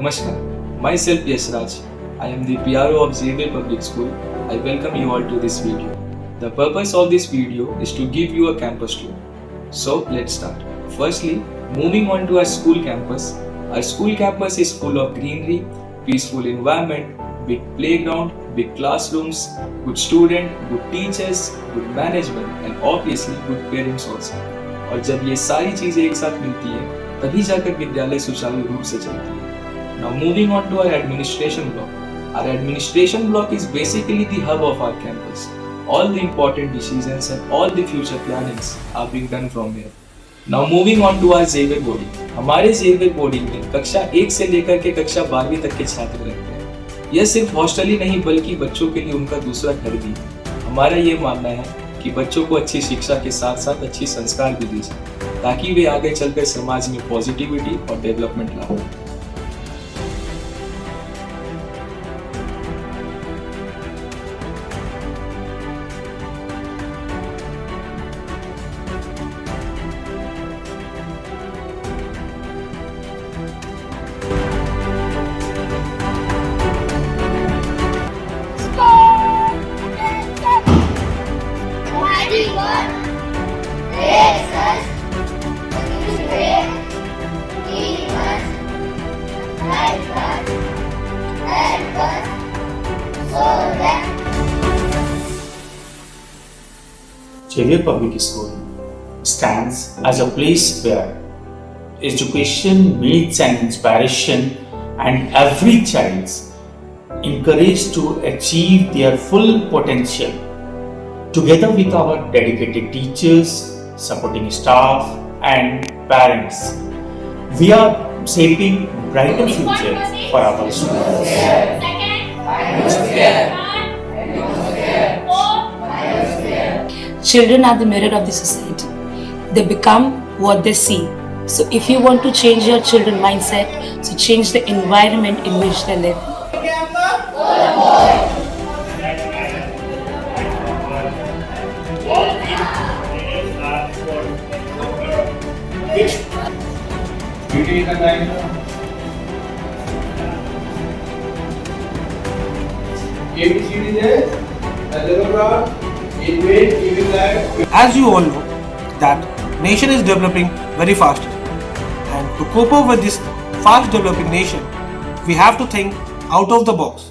Namaskar, myself Yashraj. I am the PRO of Xavier Public School. I welcome you all to this video. The purpose of this video is to give you a campus tour. So let's start. Firstly, moving on to our school campus. Our school campus is full of greenery, peaceful environment, big playground, big classrooms, good student, good teachers, good management and obviously good parents also. और जब ये सारी चीजें एक साथ मिलती है तभी जाकर विद्यालय सुचारू रूप से चलती है. Now moving on to our administration block. Our administration block is basically the hub of our campus. All the important decisions and all the future plannings are being done from here. Now moving on to our Xavier boarding. हमारे Xavier boarding में कक्षा 1 से लेकर के कक्षा 12वीं तक के छात्र रहते हैं. यह सिर्फ हॉस्टल ही नहीं बल्कि बच्चों के लिए उनका दूसरा घर भी है. हमारा ये मानना है कि बच्चों को अच्छी शिक्षा के साथ साथ अच्छी संस्कार भी दी जाए ताकि वे आगे चलकर समाज में पॉजिटिविटी और डेवलपमेंट लाएं. Xavier Public School stands as a place where education meets an inspiration and every child encouraged to achieve their full potential. Together with our dedicated teachers, supporting staff and parents, we are shaping brighter future for our students. Children are the mirror of the society. They become what they see. So if you want to change your children's mindset, so change the environment in which they live. As you all know, that nation is developing very fast, and to cope up with this fast developing nation, we have to think out of the box.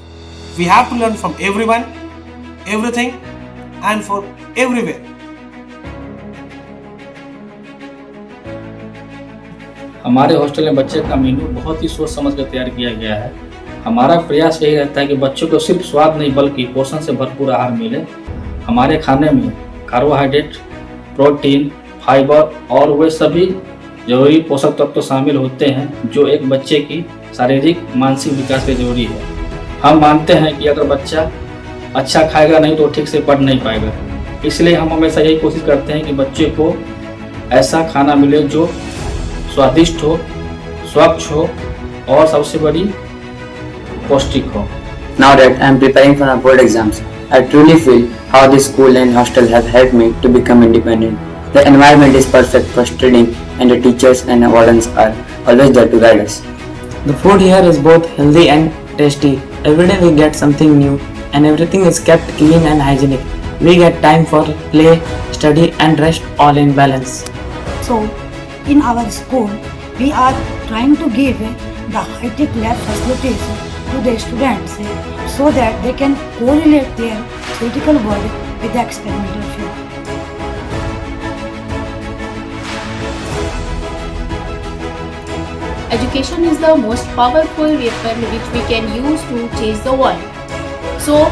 We have to learn from everyone, everything, and for everywhere. हमारे hostel में बच्चे का मेनू बहुत ही सोच समझ कर तैयार किया गया है. हमारा प्रयास यही रहता है कि बच्चों को सिर्फ स्वाद नहीं बल्कि पोषण से भरपूर आहार मिले. हमारे खाने में कार्बोहाइड्रेट, प्रोटीन, फाइबर और वे सभी जरूरी पोषक तत्व शामिल होते हैं जो एक बच्चे की शारीरिक मानसिक विकास के जरूरी है. हम मानते हैं कि अगर बच्चा अच्छा खाएगा नहीं तो ठीक से पढ़ नहीं पाएगा. इसलिए हम हमेशा यही कोशिश करते हैं कि बच्चे को ऐसा खाना मिले जो स्वादिष्ट हो, स्वच्छ हो और सबसे बड़ी पौष्टिक हो. Now that I am preparing for my board exams, I truly feel how this school and hostel have helped me to become independent. The environment is perfect for studying and the teachers and the wardens are always there to guide us. The food here is both healthy and tasty. Every day we get something new and everything is kept clean and hygienic. We get time for play, study and rest all in balance. So, in our school, we are trying to give the high-tech lab facilities to the students so that they can correlate their theoretical world with the experimental field. Education is the most powerful weapon which we can use to change the world. So,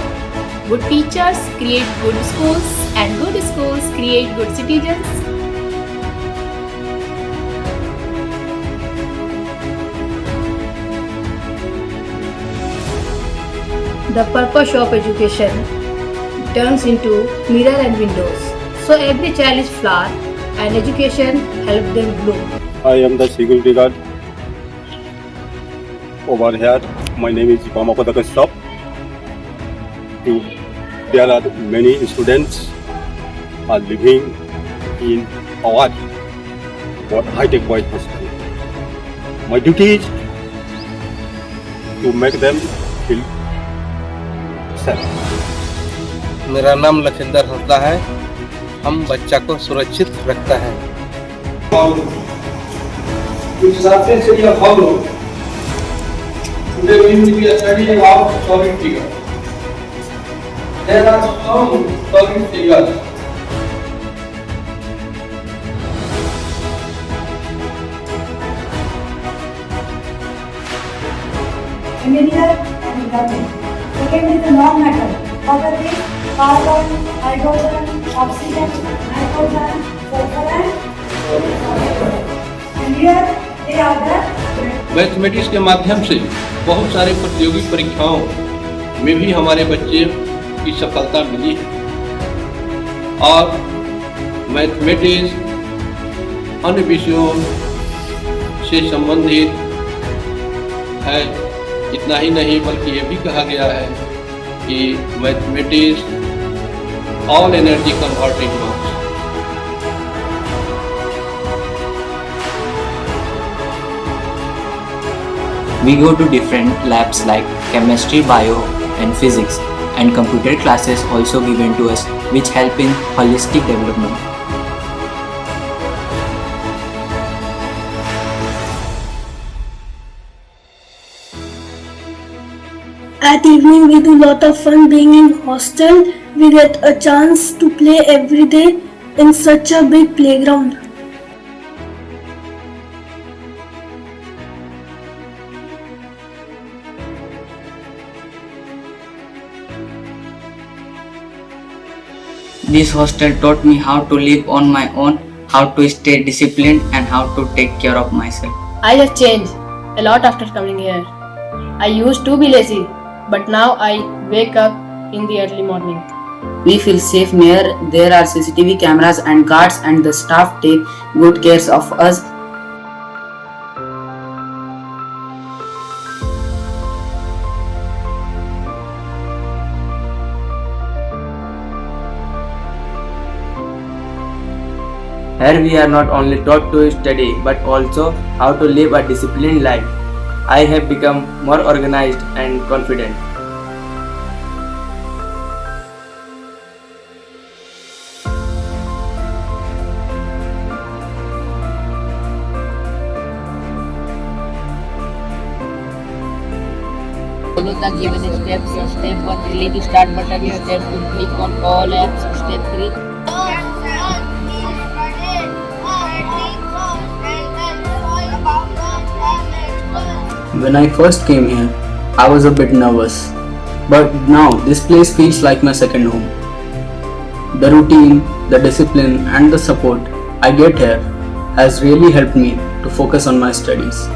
good teachers create good schools and good schools create good citizens. The purpose of education turns into mirror and windows. So every child is flower and education helps them bloom. I am the security guard over here. My name is Bamakodaka Shop. There are many students are living in our high-tech boys hostel. My duty is to make them feel safe. मेरा नाम लखिंदर हंसदा है। हम बच्चा को सुरक्षित रखता है। Which surface area follow? Today we will be studying about solid figure. There are some solid figures. Familiar and nothing. Second is the non-metal. Other is carbon, hydrogen, oxygen, nitrogen, sulfur and and here they are the mathematics के माध्यम से बहुत सारे प्रतियोगी परीक्षाओं में भी हमारे बच्चे की सफलता मिली है और मैथमेटिक्स अन्य विषयों से संबंधित है। इतना ही नहीं बल्कि यह भी कहा गया है कि mathematics all energy converting marks. We go to different labs like chemistry, bio and physics, and computer classes also given to us which help in holistic development. At evening we do lot of fun being in hostel. We get a chance to play every day in such a big playground. This hostel taught me how to live on my own, how to stay disciplined and how to take care of myself. I have changed a lot after coming here. I used to be lazy, but now I wake up in the early morning. We feel safe near. There are CCTV cameras and guards, and the staff take good care of us. Here we are not only taught to study but also how to live a disciplined life. I have become more organized and confident. Follow the given steps. Step 1, click the start button. Step 2, click on all apps. Step 3. When I first came here, I was a bit nervous. But now this place feels like my second home. The routine, the discipline and the support I get here has really helped me to focus on my studies.